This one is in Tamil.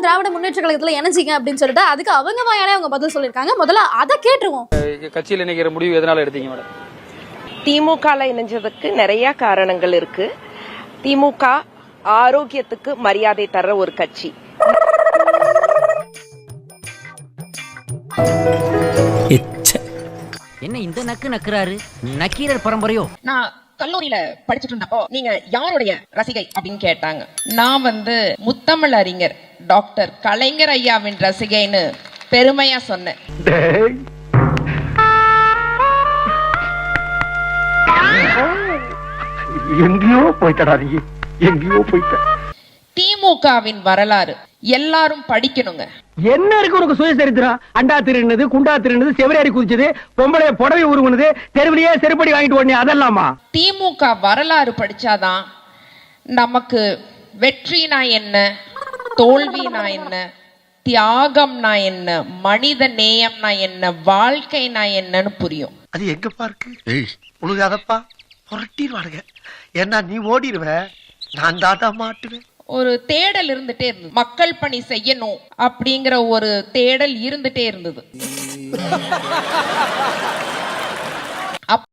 திராவிட முன்னேற்ற கழகத்துல இணைஞ்சிங்க அப்படின்னு சொல்லிட்டு அதுக்கு அவங்க வாயாலே அவங்க பதில் சொல்லியிருக்காங்க. முதல்ல அதை கேட்டுருவோம். கட்சியில் இணைக்கிற முடிவு எதனால எடுத்தீங்க மேடம்? திமுகல இணைஞ்சதுக்கு நிறைய காரணங்கள் இருக்கு. திமுக ஆரோக்கியத்துக்கு மரியாதை தர்ற ஒரு கட்சி. என்ன இந்த நக்கு நக்குறாரு? நக்கீரர் பரம்பரையோ? நான் கல்லூரியில படிச்சுட்டு இருந்தப்போ நீங்க யாருடைய ரசிகை அப்படின்னு கேட்டாங்க. நான் முத்தமிழ் அறிஞர் டாக்டர் கலைஞர் ஐயாவின் ரசிகைன்னு பெருமையா சொன்னேன். எங்கேயோ போயிட்டா, எங்கேயோ போயிட்ட. திமுகவின் வரலாறு எல்லாரும் படிக்கணுங்க. என்ன இருக்கு உனக்கு சுயசரித்திரம்? அண்டா திருநது, குண்டா திருநது, செவரேறி குதிச்சது, பொம்பளை புடவை உருகுனது, தெருவிலேயே செருப்படி வாங்கிட்டு ஓடனே, அதெல்லாமா? திமுக வரலாறு படிச்சாதான் நமக்கு வெற்றினா என்ன, தோல்வினா என்ன, தியாகம்னா என்ன, மனித நேயம்னா என்ன, வாழ்க்கைனா என்னன்னு புரியும். அது எங்கப்பா இருக்கு? உழுகாதப்பா, புரட்டிடுவானுங்க. ஏன்னா நீ ஓடிடுவ, நான் தாத்தா மாட்டுவேன். ஒரு தேடல் இருந்துட்டே இருந்தது. மக்கள் பணி செய்யணும் அப்படிங்கிற ஒரு தேடல் இருந்துட்டே இருந்தது.